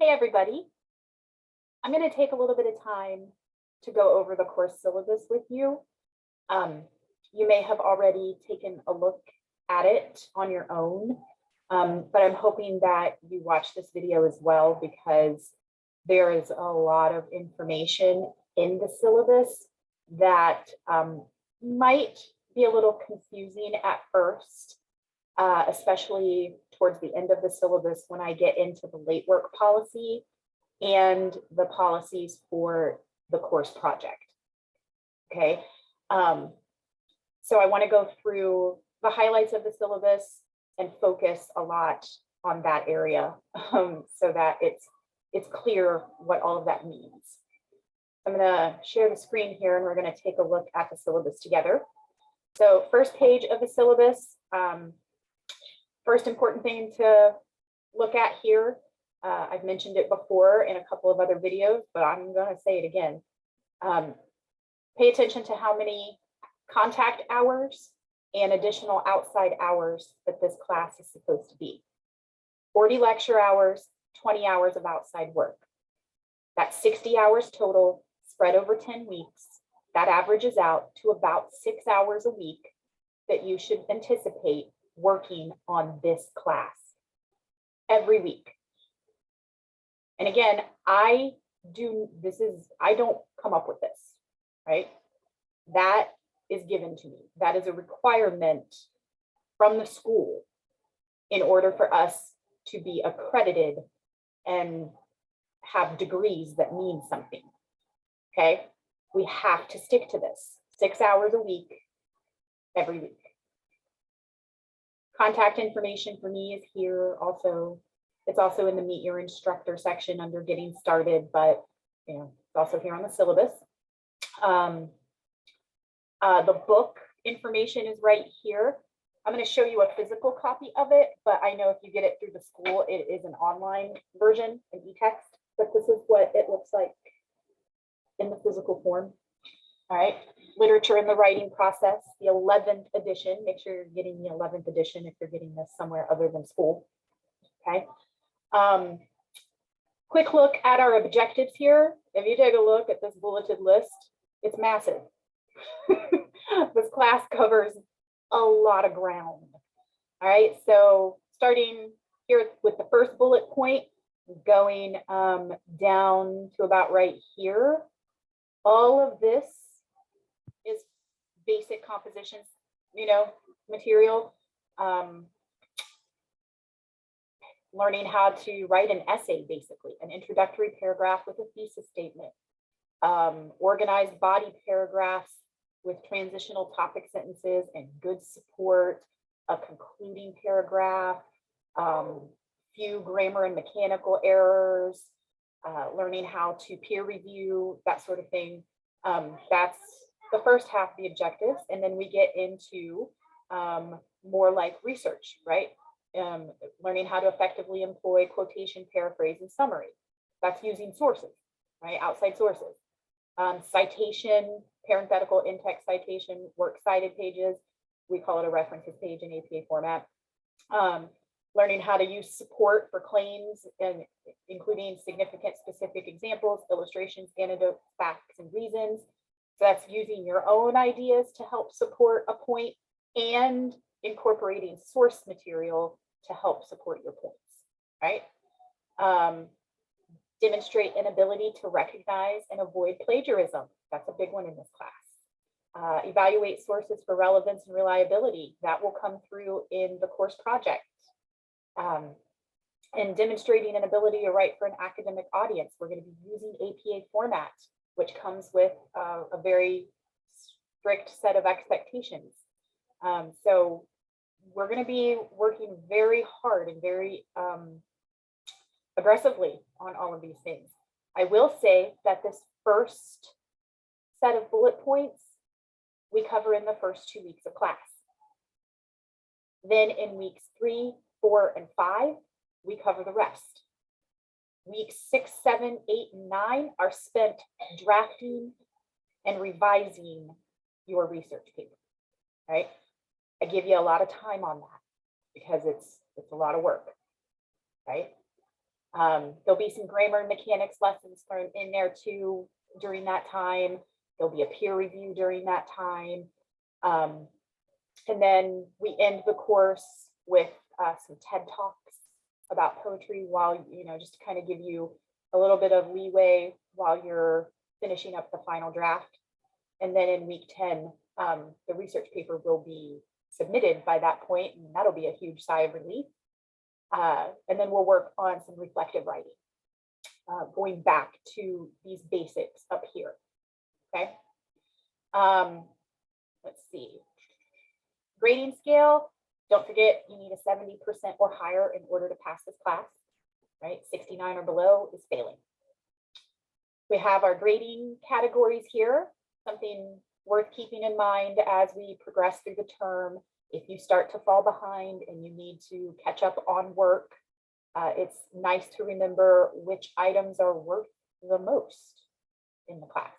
Hey everybody, I'm going to take a little bit of time to go over the course syllabus with you. You may have already taken a look at it on your own, but I'm hoping that you watch this video as well because there is a lot of information in the syllabus that might be a little confusing at first, especially towards the end of the syllabus when I get into the late work policy and the policies for the course project. Okay, so I want to go through the highlights of the syllabus and focus a lot on that area so that it's clear what all of that means. I'm going to share the screen here and we're going to take a look at the syllabus together. So first page of the syllabus, first important thing to look at here, I've mentioned it before in a couple of other videos, but I'm going to say it again. Pay attention to how many contact hours and additional outside hours that this class is supposed to be. 40 lecture hours, 20 hours of outside work. That's 60 hours total, spread over 10 weeks. That averages out to about 6 hours a week that you should anticipate working on this class every week. And again, I don't come up with this, right? That is given to me. That is a requirement from the school in order for us to be accredited and have degrees that mean something, okay? We have to stick to this, 6 hours a week, every week. Contact information for me is here also. It's also in the Meet Your Instructor section under Getting Started, but it's also here on the syllabus. The book information is right here. I'm going to show you a physical copy of it, but I know if you get it through the school, it is an online version, an e-text, but this is what it looks like in the physical form. All right, literature in the writing process, the 11th edition. Make sure you're getting the 11th edition if you're getting this somewhere other than school. Okay. Quick look at our objectives here. If you take a look at this bulleted list, it's massive. This class covers a lot of ground. All right, so starting here with the first bullet point, going down to about right here, all of this is basic compositions, material. Learning how to write an essay, basically, an introductory paragraph with a thesis statement, organized body paragraphs with transitional topic sentences and good support, a concluding paragraph, few grammar and mechanical errors, learning how to peer review, that sort of thing. That's the first half of the objectives. And then we get into more like research, right? Learning how to effectively employ quotation, paraphrase, and summary. That's using sources, right? Outside sources. Citation, parenthetical in-text citation, works cited pages. We call it a references page in APA format. Learning how to use support for claims and including significant specific examples, illustrations, anecdotes, facts, and reasons. So that's using your own ideas to help support a point and incorporating source material to help support your points, right? Demonstrate an ability to recognize and avoid plagiarism. That's a big one in this class. Evaluate sources for relevance and reliability. That will come through in the course project. And demonstrating an ability to write for an academic audience. We're going to be using APA format, which comes with a very strict set of expectations. So we're going to be working very hard and very aggressively on all of these things. I will say that this first set of bullet points we cover in the first 2 weeks of class. Then in weeks 3, 4, and 5, we cover the rest. Weeks 6, 7, 8, and 9 are spent drafting and revising your research paper, right? I give you a lot of time on that because it's a lot of work, right? There'll be some grammar and mechanics lessons thrown in there too during that time. There'll be a peer review during that time. And then we end the course with some TED Talks about poetry while, just to kind of give you a little bit of leeway while you're finishing up the final draft. And then in week 10, the research paper will be submitted by that point, and that'll be a huge sigh of relief. And then we'll work on some reflective writing, going back to these basics up here. Okay. Let's see. Grading scale. Don't forget, you need a 70% or higher in order to pass this class, right? 69 or below is failing. We have our grading categories here, something worth keeping in mind as we progress through the term. If you start to fall behind and you need to catch up on work, it's nice to remember which items are worth the most in the class.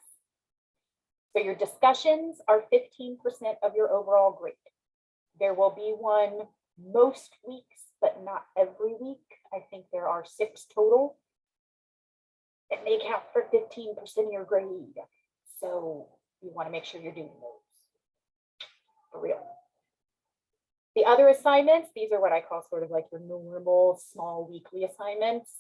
So your discussions are 15% of your overall grade. There will be one most weeks, but not every week. I think there are 6 total. It may count for 15% of your grade. So you want to make sure you're doing those for real. The other assignments, these are what I call sort of like your normal small weekly assignments.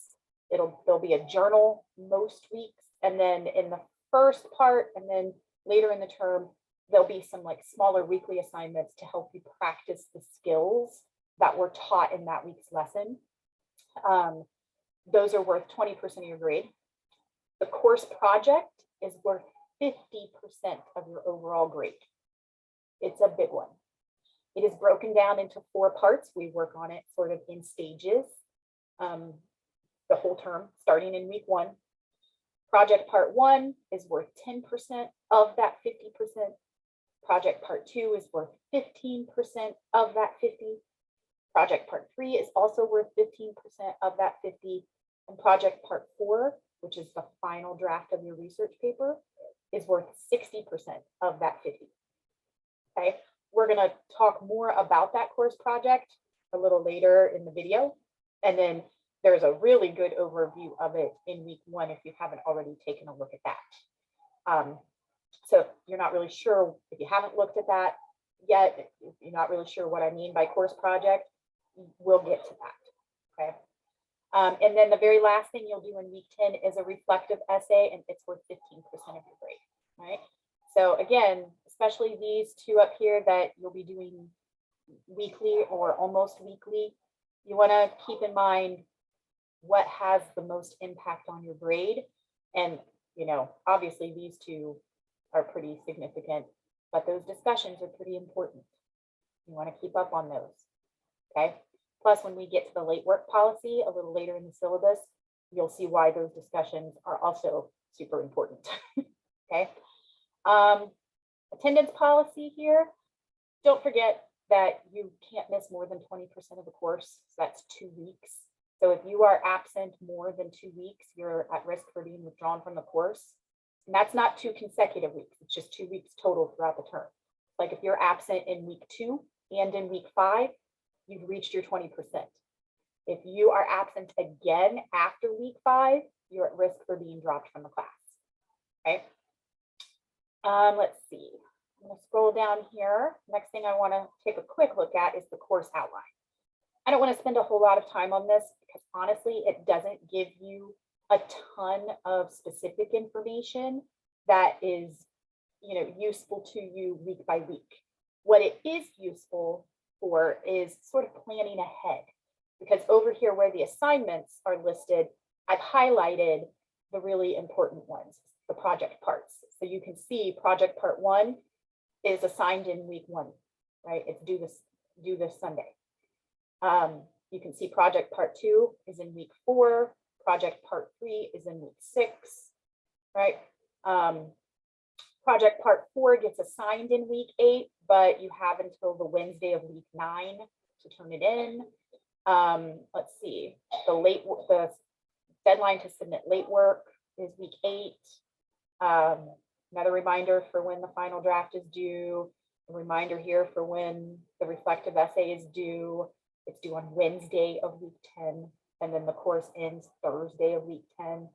There'll be a journal most weeks. And then in the first part, and then later in the term, there'll be some like smaller weekly assignments to help you practice the skills that were taught in that week's lesson. Those are worth 20% of your grade. The course project is worth 50% of your overall grade. It's a big one. It is broken down into 4 parts. We work on it sort of in stages, the whole term, starting in week 1. Project part 1 is worth 10% of that 50%. Project part 2 is worth 15% of that 50. Project part 3 is also worth 15% of that 50. And project part 4, which is the final draft of your research paper, is worth 60% of that 50. Okay, we're going to talk more about that course project a little later in the video. And then there's a really good overview of it in week 1 if you haven't already taken a look at that. So if you're not really sure, if you haven't looked at that yet, if you're not really sure what I mean by course project, we'll get to that, okay? And then the very last thing you'll do in week 10 is a reflective essay, and it's worth 15% of your grade, right? So again, especially these 2 up here that you'll be doing weekly or almost weekly, you wanna keep in mind what has the most impact on your grade. And, obviously these 2 are pretty significant, but those discussions are pretty important. You want to keep up on those, okay? Plus, when we get to the late work policy a little later in the syllabus, you'll see why those discussions are also super important, okay? Attendance policy here. Don't forget that you can't miss more than 20% of the course, so that's 2 weeks. So if you are absent more than 2 weeks, you're at risk for being withdrawn from the course. And that's not 2 consecutive weeks. It's just 2 weeks total throughout the term. Like if you're absent in week 2 and in week 5, you've reached your 20%. If you are absent again after week 5, you're at risk for being dropped from the class, okay? Let's see. I'm gonna scroll down here. Next thing I wanna take a quick look at is the course outline. I don't wanna spend a whole lot of time on this because honestly, it doesn't give you a ton of specific information that is, useful to you week by week. What it is useful for is sort of planning ahead, because over here where the assignments are listed, I've highlighted the really important ones, the project parts. So you can see project part 1 is assigned in week 1, right? It's due this Sunday. You can see project part 2 is in week 4. Project part 3 is in week 6, right? Project part 4 gets assigned in week 8, but you have until the Wednesday of week 9 to turn it in. Let's see, the deadline to submit late work is week 8. Another reminder for when the final draft is due. A reminder here for when the reflective essay is due. It's due on Wednesday of week 10. and then the course ends Thursday of week 10.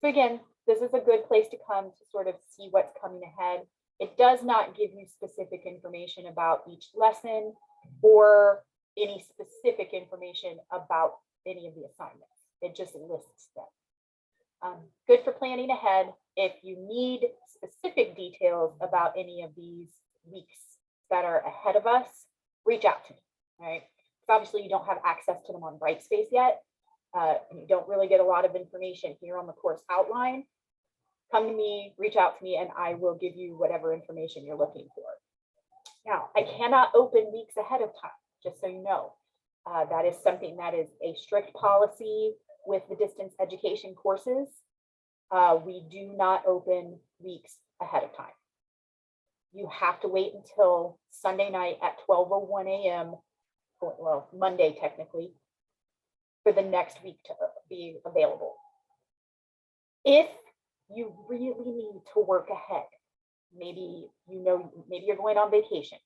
So again, this is a good place to come to sort of see what's coming ahead. It does not give you specific information about each lesson or any specific information about any of the assignments. It just lists them. Good for planning ahead. If you need specific details about any of these weeks that are ahead of us, reach out to me, right? Because obviously you don't have access to them on Brightspace yet. And you don't really get a lot of information here on the course outline. Come to me, reach out to me, and I will give you whatever information you're looking for. Now, I cannot open weeks ahead of time, just so you know. That is something that is a strict policy with the distance education courses. We do not open weeks ahead of time. You have to wait until Sunday night at 12:01 a.m., well, Monday technically, for the next week to be available. If you really need to work ahead, maybe you're going on vacation,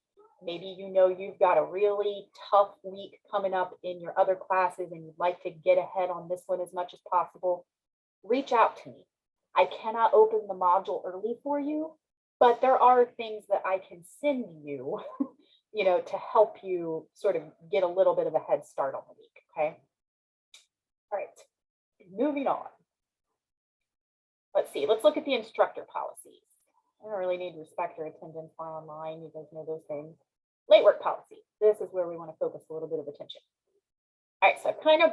maybe you've got a really tough week coming up in your other classes and you'd like to get ahead on this one as much as possible, reach out to me. I cannot open the module early for you, but there are things that I can send you, to help you sort of get a little bit of a head start on the week, okay? All right, moving on. Let's see, let's look at the instructor policies. I don't really need respect or attendance for online. You guys know those things. Late work policy. This is where we want to focus a little bit of attention. All right, so I've kind of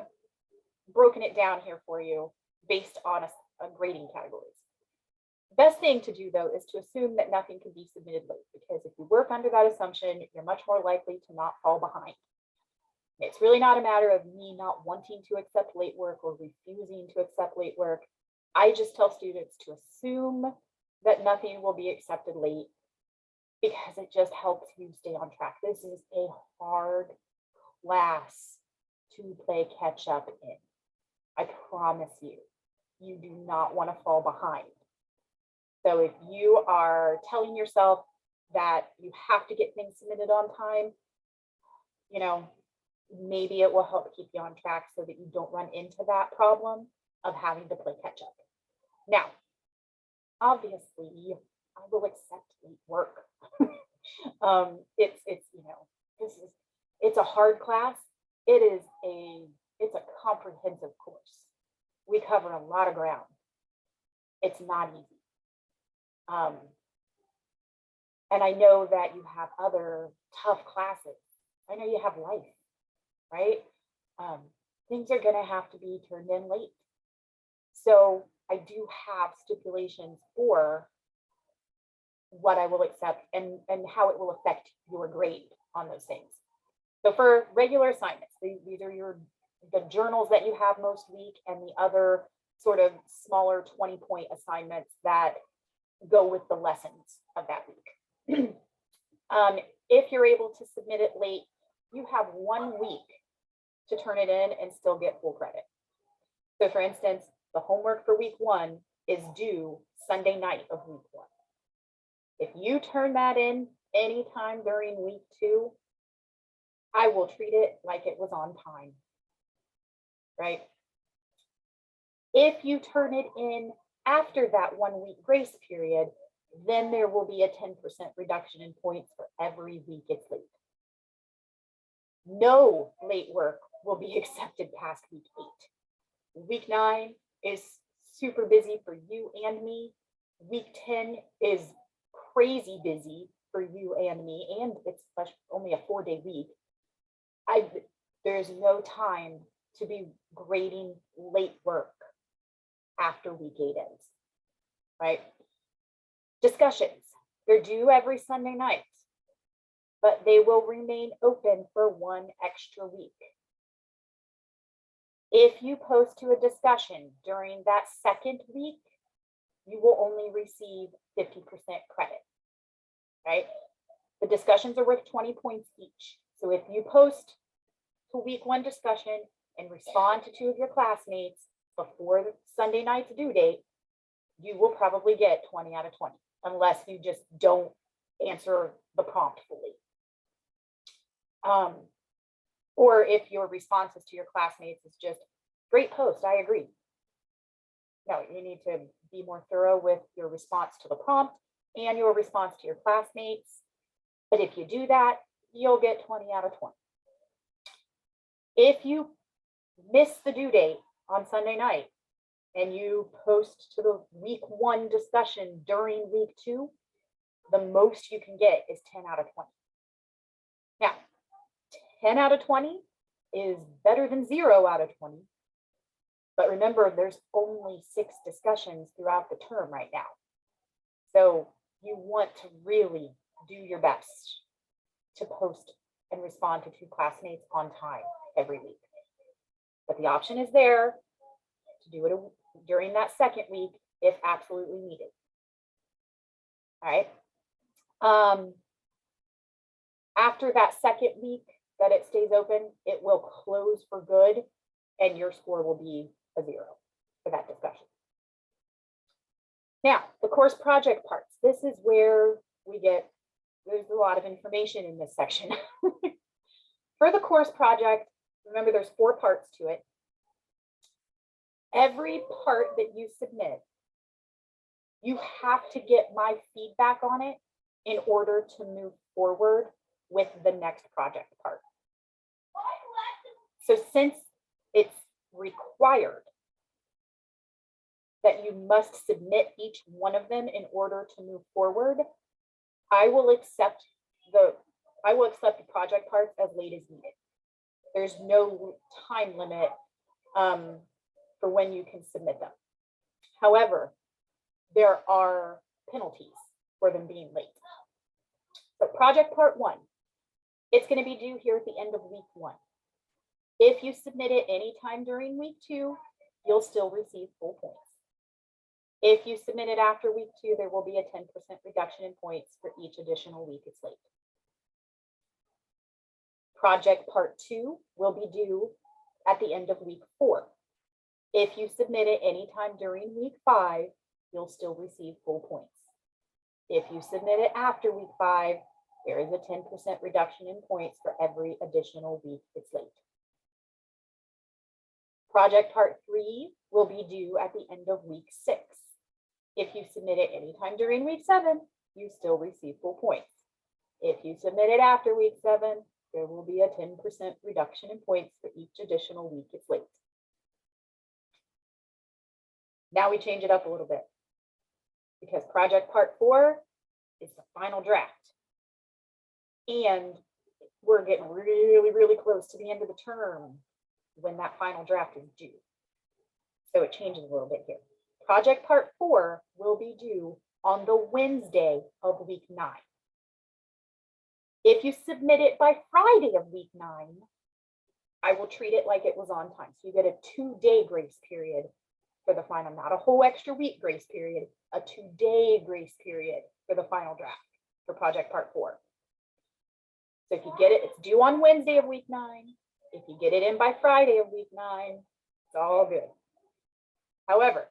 broken it down here for you based on a grading categories. Best thing to do, though, is to assume that nothing can be submitted late, because if you work under that assumption, you're much more likely to not fall behind. It's really not a matter of me not wanting to accept late work or refusing to accept late work. I just tell students to assume that nothing will be accepted late because it just helps you stay on track. This is a hard class to play catch up in. I promise you, you do not want to fall behind. So if you are telling yourself that you have to get things submitted on time, maybe it will help keep you on track so that you don't run into that problem of having to play catch up. Now, obviously, I will accept late work. It's a hard class. It's a comprehensive course. We cover a lot of ground. It's not easy. And I know that you have other tough classes. I know you have life, right? Things are going to have to be turned in late. So I do have stipulations for what I will accept and how it will affect your grade on those things. So for regular assignments, these are the journals that you have most week and the other sort of smaller 20-point assignments that go with the lessons of that week. If you're able to submit it late, you have 1 week to turn it in and still get full credit. So for instance, the homework for week 1 is due Sunday night of week 1. If you turn that in anytime during week 2, I will treat it like it was on time, right? If you turn it in after that 1 week grace period, then there will be a 10% reduction in points for every week it's late. No late work will be accepted past week 8. Week 9 is super busy for you and me. Week 10 is crazy busy for you and me, and it's only a 4-day week. There's no time to be grading late work after week 8 ends, right? Discussions, they're due every Sunday night, but they will remain open for 1 extra week. If you post to a discussion during that 2nd week, you will only receive 50% credit, right? The discussions are worth 20 points each. So if you post to week 1 discussion and respond to 2 of your classmates before the Sunday night's due date, you will probably get 20 out of 20, unless you just don't answer the prompt fully. Or if your responses to your classmates is just, Great post, I agree. No, you need to be more thorough with your response to the prompt and your response to your classmates. But if you do that, you'll get 20 out of 20. If you miss the due date on Sunday night and you post to the week 1 discussion during week 2, the most you can get is 10 out of 20. Now, 10 out of 20 is better than 0 out of 20. But remember, there's only 6 discussions throughout the term right now. So you want to really do your best to post and respond to 2 classmates on time every week. But the option is there to do it during that second week if absolutely needed. All right. After that second week that it stays open, it will close for good and your score will be a 0 for that discussion. Now, the course project parts. This is where there's a lot of information in this section. For the course project, remember there's 4 parts to it. Every part that you submit, you have to get my feedback on it in order to move forward with the next project part. So since it's required that you must submit each one of them in order to move forward, I will accept the project parts as late as needed. There's no time limit for when you can submit them. However, there are penalties for them being late. So project part 1, it's going to be due here at the end of week 1. If you submit it anytime during week 2, you'll still receive full points. If you submit it after week 2, there will be a 10% reduction in points for each additional week it's late. Project part 2 will be due at the end of week 4. If you submit it anytime during week 5, you'll still receive full points. If you submit it after week 5, there is a 10% reduction in points for every additional week it's late. Project part 3 will be due at the end of week 6. If you submit it anytime during week 7, you still receive full points. If you submit it after week 7, there will be a 10% reduction in points for each additional week it's late. Now we change it up a little bit because project part 4 is the final draft. And we're getting really, really close to the end of the term when that final draft is due. So it changes a little bit here. Project part 4 will be due on the Wednesday of week 9. If you submit it by Friday of week 9, I will treat it like it was on time. So you get a 2-day grace period for the final, not a whole extra week grace period, a 2-day grace period for the final draft for project part 4. So if you get it, it's due on Wednesday of week 9. If you get it in by Friday of week 9, it's all good. However,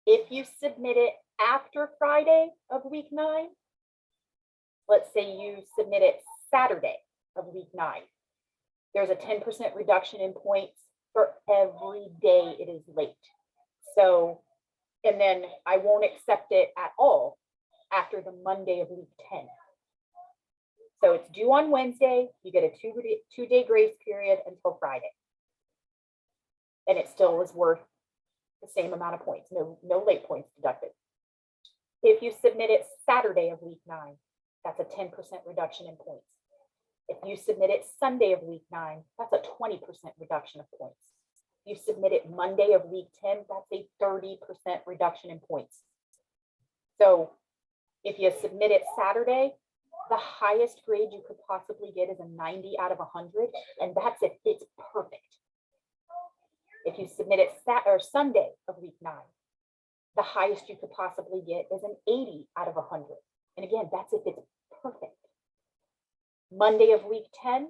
if you submit it after Friday of week 9, let's say you submit it Saturday of week 9, there's a 10% reduction in points for every day it is late. So, and then I won't accept it at all after the Monday of week 10. So it's due on Wednesday, you get a 2-day grace period until Friday. And it still is worth the same amount of points, no late points deducted. If you submit it Saturday of week 9, that's a 10% reduction in points. If you submit it Sunday of week 9, that's a 20% reduction of points. If you submit it Monday of week 10, that's a 30% reduction in points. So if you submit it Saturday, the highest grade you could possibly get is a 90 out of 100, and that's if it's perfect. If you submit it Sunday of week 9, the highest you could possibly get is an 80 out of 100. And again, that's if it's perfect. Monday of week 10,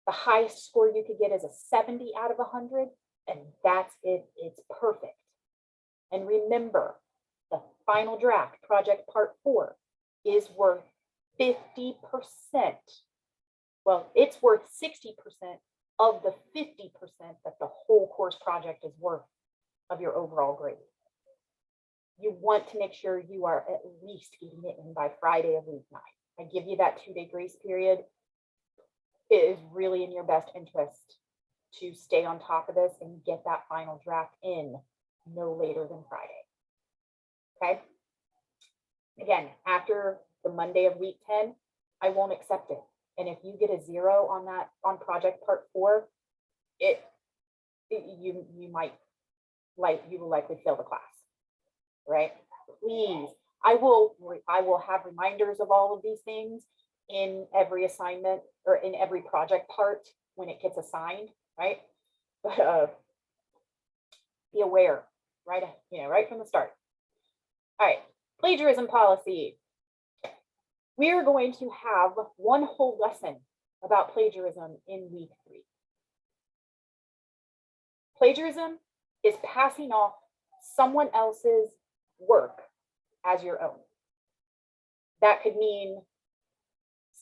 the highest score you could get is a 70 out of 100, and that's if it's perfect. And remember, the final draft, project part 4, is worth 50%. Well, it's worth 60% of the 50% that the whole course project is worth of your overall grade. You want to make sure you are at least getting it in by Friday of week 9. I give you that 2-day grace period. It is really in your best interest to stay on top of this and get that final draft in no later than Friday. Okay? Again, after the Monday of week 10, I won't accept it. And if you get a 0 on that, on project part 4, you will likely fail the class, right? Please, I will have reminders of all of these things in every assignment or in every project part when it gets assigned, right? But be aware, right? Right from the start. All right, plagiarism policy. We are going to have one whole lesson about plagiarism in week 3. Plagiarism is passing off someone else's work as your own. That could mean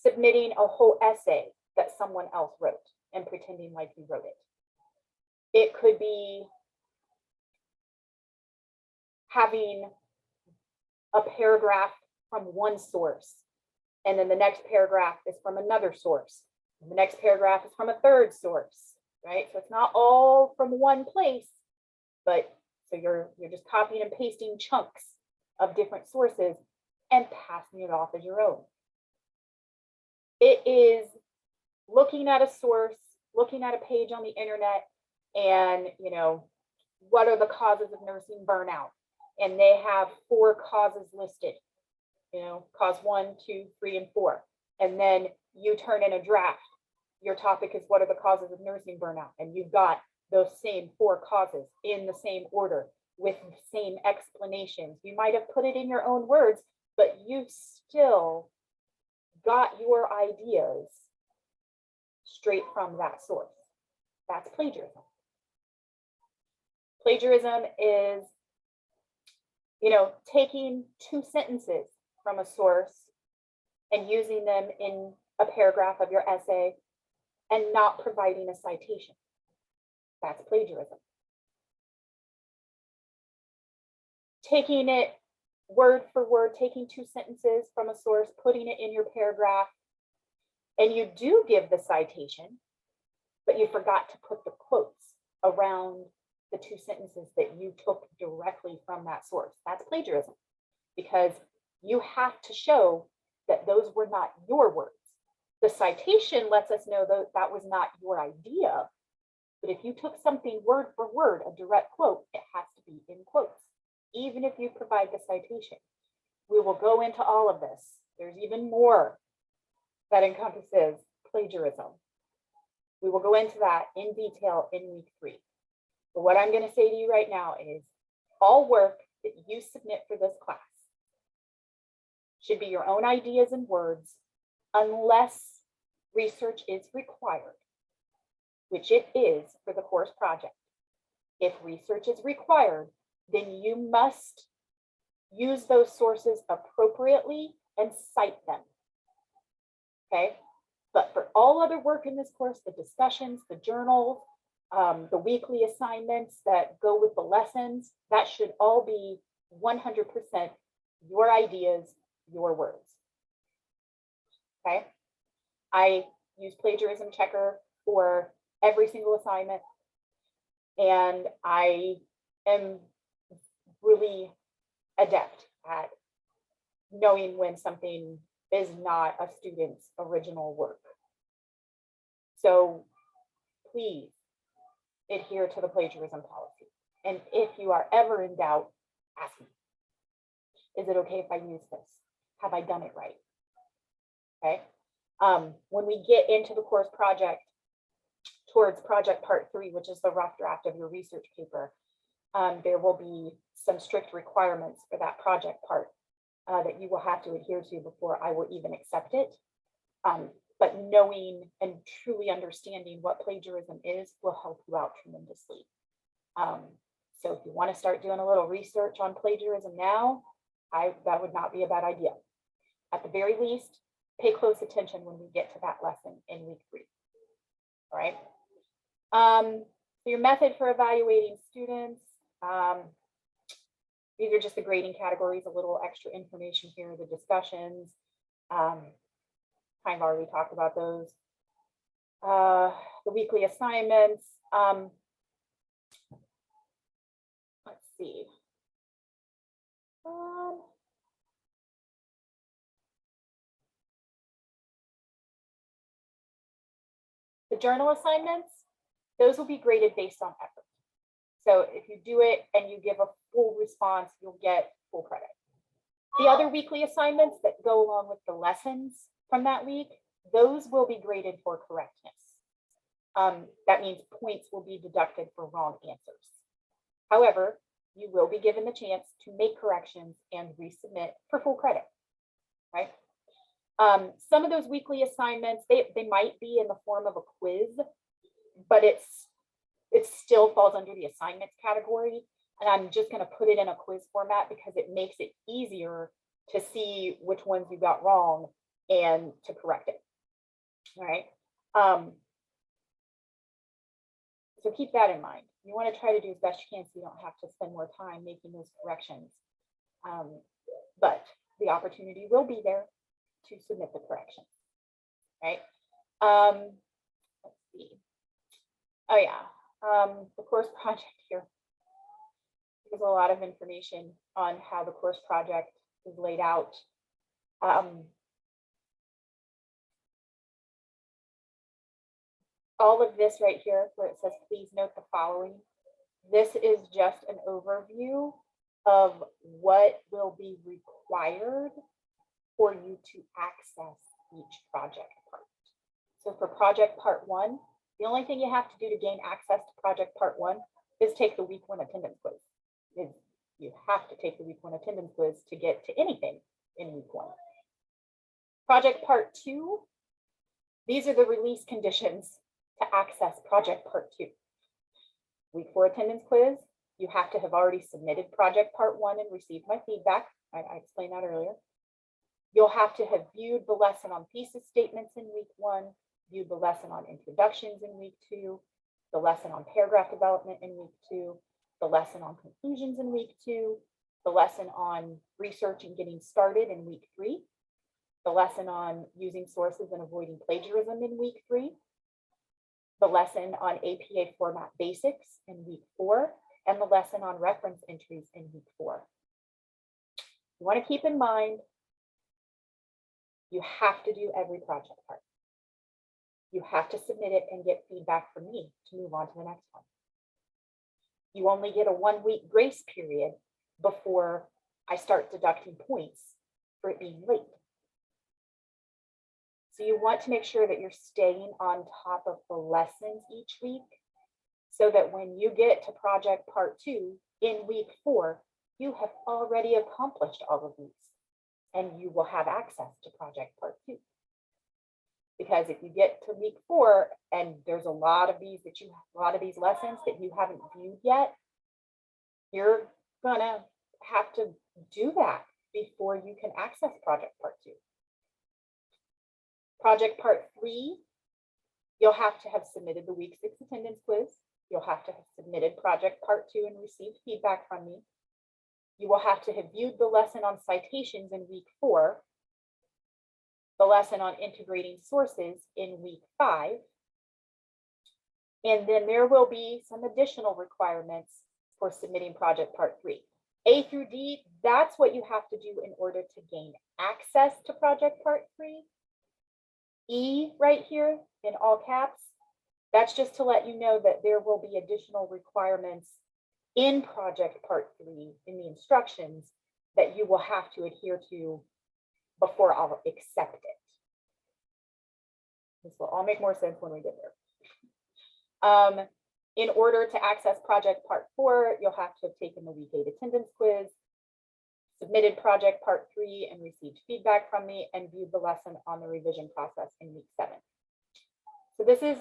submitting a whole essay that someone else wrote and pretending like you wrote it. It could be having a paragraph from one source, and then the next paragraph is from another source, and the next paragraph is from a third source, right? So it's not all from one place, but so you're just copying and pasting chunks of different sources and passing it off as your own. It is looking at a source, looking at a page on the internet, and what are the causes of nursing burnout? And they have 4 causes listed, cause 1, 2, 3, and 4. And then you turn in a draft. Your topic is what are the causes of nursing burnout? And you've got those same 4 causes in the same order with the same explanations. You might have put it in your own words, but you still got your ideas straight from that source. That's plagiarism. Plagiarism is, taking 2 sentences from a source and using them in a paragraph of your essay and not providing a citation. That's plagiarism. Taking it word for word, taking 2 sentences from a source, putting it in your paragraph, and you do give the citation, but you forgot to put the quotes around the 2 sentences that you took directly from that source. That's plagiarism, because you have to show that those were not your words. The citation lets us know that that was not your idea, but if you took something word for word, a direct quote, it has to be in quotes, even if you provide the citation. We will go into all of this. There's even more that encompasses plagiarism. We will go into that in detail in week 3. But what I'm going to say to you right now is all work that you submit for this class should be your own ideas and words, unless research is required, which it is for the course project. If research is required, then you must use those sources appropriately and cite them. Okay? But for all other work in this course, the discussions, the journals, the weekly assignments that go with the lessons, that should all be 100% your ideas, your words. Okay? I use plagiarism checker for every single assignment, and I am really adept at knowing when something is not a student's original work. So please adhere to the plagiarism policy. And if you are ever in doubt, ask me. Is it okay if I use this? Have I done it right? Okay. When we get into the course project, towards project part 3, which is the rough draft of your research paper, there will be some strict requirements for that project part that you will have to adhere to before I will even accept it. But knowing and truly understanding what plagiarism is will help you out tremendously. So if you want to start doing a little research on plagiarism now, that would not be a bad idea. At the very least, pay close attention when we get to that lesson in week 3. All right. So your method for evaluating students, these are just the grading categories, a little extra information here, the discussions. Kind of already talked about those. The weekly assignments. Let's see. The journal assignments, those will be graded based on effort. So if you do it and you give a full response, you'll get full credit. The other weekly assignments that go along with the lessons from that week, those will be graded for correctness. That means points will be deducted for wrong answers. However, you will be given the chance to make corrections and resubmit for full credit, right? Some of those weekly assignments, they might be in the form of a quiz, but it still falls under the assignments category. And I'm just going to put it in a quiz format because it makes it easier to see which ones you got wrong and to correct it. All right. So keep that in mind. You want to try to do as best you can so you don't have to spend more time making those corrections. But the opportunity will be there to submit the corrections, right? Let's see. Oh yeah, the course project here. There's a lot of information on how the course project is laid out. All of this right here where it says, please note the following. This is just an overview of what will be required for you to access each project part. So for project part 1, the only thing you have to do to gain access to project part 1 is take the week 1 attendance quiz. You have to take the week 1 attendance quiz to get to anything in week 1. Project part 2, these are the release conditions to access project part 2. Week 4 attendance quiz, you have to have already submitted project part 1 and received my feedback. I explained that earlier. You'll have to have viewed the lesson on thesis statements in week 1, viewed the lesson on introductions in week 2, the lesson on paragraph development in week 2, the lesson on conclusions in week 2, the lesson on research and getting started in week 3, the lesson on using sources and avoiding plagiarism in week 3, the lesson on APA format basics in week 4, and the lesson on reference entries in week 4. You want to keep in mind, you have to do every project part. You have to submit it and get feedback from me to move on to the next one. You only get a 1-week grace period before I start deducting points for it being late. So you want to make sure that you're staying on top of the lessons each week so that when you get to project part 2 in week 4, you have already accomplished all of these and you will have access to project part 2. Because if you get to week 4 and there's a lot of these lessons that you haven't viewed yet, you're gonna have to do that before you can access project part 2. Project part 3, you'll have to have submitted the week 6 attendance quiz. You'll have to have submitted project part 2 and received feedback from me. You will have to have viewed the lesson on citations in week 4, the lesson on integrating sources in week 5, and then there will be some additional requirements for submitting project part 3. A through D, that's what you have to do in order to gain access to project part 3. E right here in all caps, that's just to let you know that there will be additional requirements in project part 3 in the instructions that you will have to adhere to before I'll accept it. This will all make more sense when we get there. In order to access project part 4, you'll have to have taken the week 8 attendance quiz, submitted project part 3 and received feedback from me, and viewed the lesson on the revision process in week 7. So this is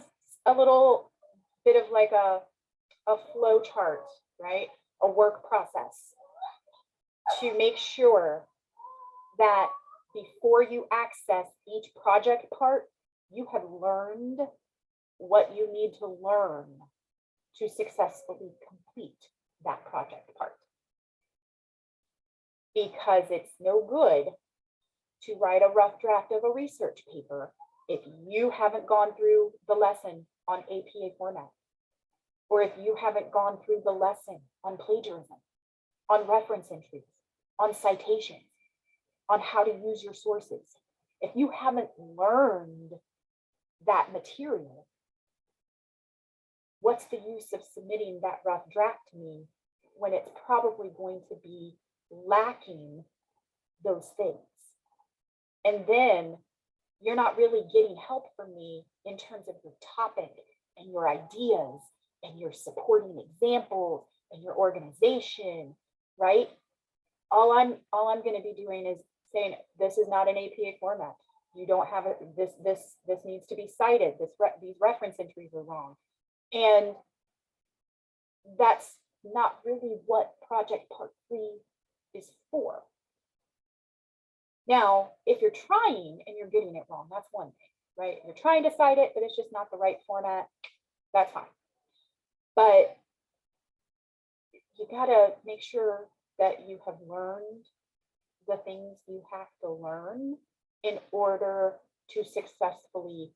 a little bit of like a flow chart, right? A work process to make sure that before you access each project part, you have learned what you need to learn to successfully complete that project part. Because it's no good to write a rough draft of a research paper if you haven't gone through the lesson on APA format, or if you haven't gone through the lesson on plagiarism, on reference entries, on citations, on how to use your sources. If you haven't learned that material, what's the use of submitting that rough draft to me when it's probably going to be lacking those things? And then you're not really getting help from me in terms of your topic and your ideas and your supporting examples and your organization, right? All I'm going to be doing is saying, this is not an APA format. You don't have it. This needs to be cited. These reference entries are wrong. And that's not really what project part 3 is for. Now, if you're trying and you're getting it wrong, that's one thing, right? You're trying to cite it, but it's just not the right format. That's fine. But you got to make sure that you have learned the things you have to learn in order to successfully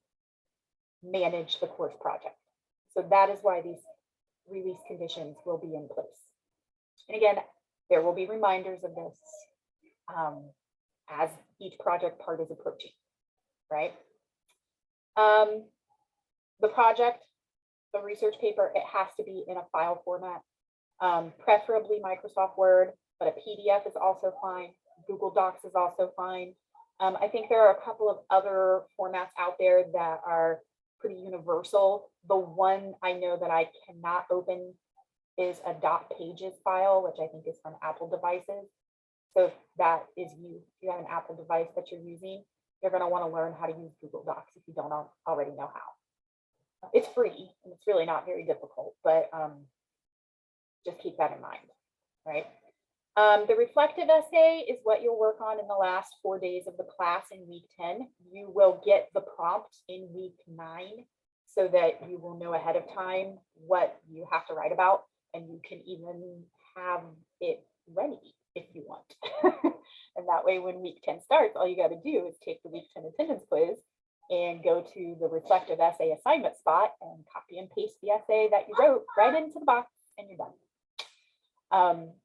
manage the course project. So that is why these release conditions will be in place. And again, there will be reminders of this as each project part is approaching, right? The project, the research paper, it has to be in a file format, preferably Microsoft Word, but a PDF is also fine. Google Docs is also fine. I think there are a couple of other formats out there that are pretty universal. The one I know that I cannot open is a .pages file, which I think is from Apple devices. So if that is you, if you have an Apple device that you're using, you're going to want to learn how to use Google Docs if you don't already know how. It's free and it's really not very difficult, but just keep that in mind, right? The reflective essay is what you'll work on in the last 4 days of the class in week 10. You will get the prompt in week 9 so that you will know ahead of time what you have to write about, and you can even have it ready if you want. And that way, when week 10 starts, all you got to do is take the week 10 attendance quiz and go to the reflective essay assignment spot and copy and paste the essay that you wrote right into the box, and you're done.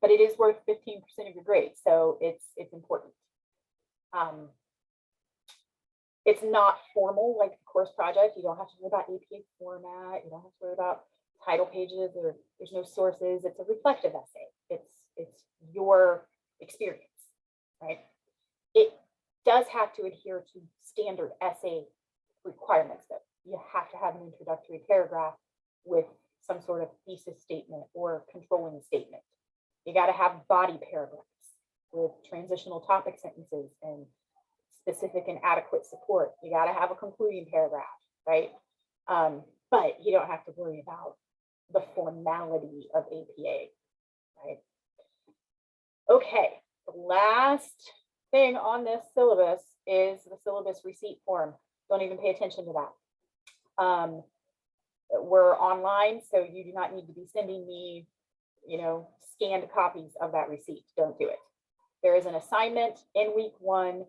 But it is worth 15% of your grade, so it's important. It's not formal like the course project. You don't have to worry about APA format. You don't have to worry about title pages, or there's no sources. It's a reflective essay. It's your experience, right? It does have to adhere to standard essay requirements, though. You have to have an introductory paragraph with some sort of thesis statement or controlling statement. You got to have body paragraphs with transitional topic sentences and specific and adequate support. You got to have a concluding paragraph, right? But you don't have to worry about the formality of APA, right? Okay, the last thing on this syllabus is the syllabus receipt form. Don't even pay attention to that. We're online, so you do not need to be sending me, scanned copies of that receipt. Don't do it. There is an assignment in week 1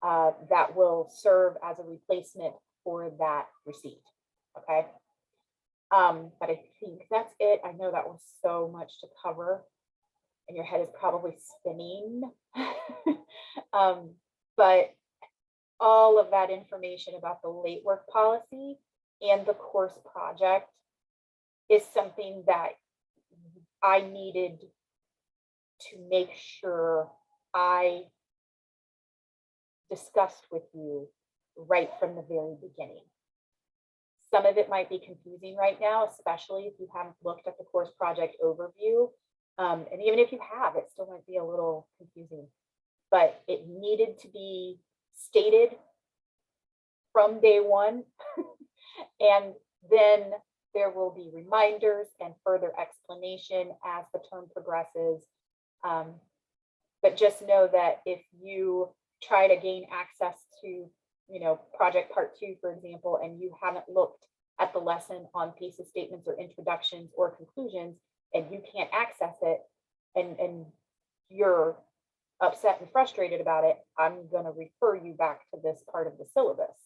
that will serve as a replacement for that receipt. Okay. But I think that's it. I know that was so much to cover, and your head is probably spinning. But all of that information about the late work policy and the course project is something that I needed to make sure I discussed with you right from the very beginning. Some of it might be confusing right now, especially if you haven't looked at the course project overview. And even if you have, it still might be a little confusing, but it needed to be stated from day 1. And then there will be reminders and further explanation as the term progresses. But just know that if you try to gain access to, project part 2, for example, and you haven't looked at the lesson on thesis statements or introductions or conclusions, and you can't access it, and you're upset and frustrated about it, I'm going to refer you back to this part of the syllabus,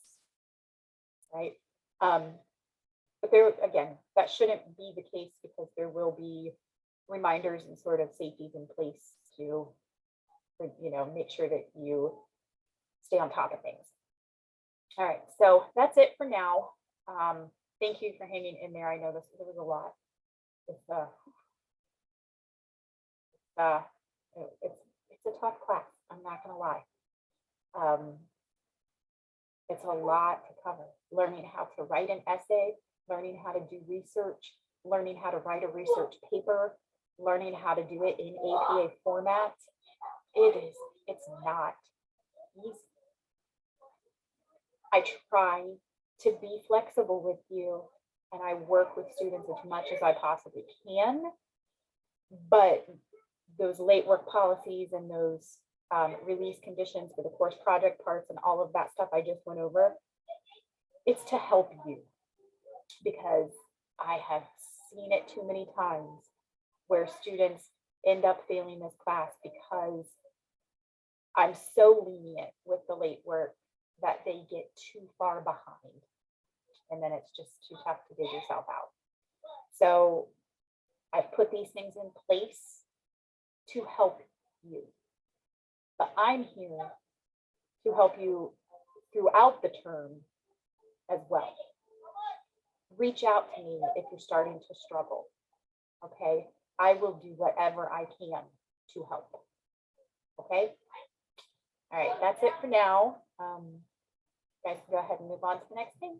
right? But there, again, that shouldn't be the case, because there will be reminders and sort of safeties in place to, you know, make sure that you stay on top of things. All right, so that's it for now. Thank you for hanging in there. I know this was a lot. It's a tough class. I'm not gonna lie. It's a lot to cover. Learning how to write an essay, learning how to do research, learning how to write a research paper, learning how to do it in APA format. It's not easy. I try to be flexible with you, and I work with students as much as I possibly can, but those late work policies and those release conditions for the course project parts and all of that stuff I just went over, it's to help you, because I have seen it too many times where students end up failing this class because I'm so lenient with the late work that they get too far behind, and then it's just too tough to dig yourself out. So I've put these things in place to help you, but I'm here to help you throughout the term as well. Reach out to me if you're starting to struggle, okay? I will do whatever I can to help, okay? All right, that's it for now. Guys, go ahead and move on to the next thing.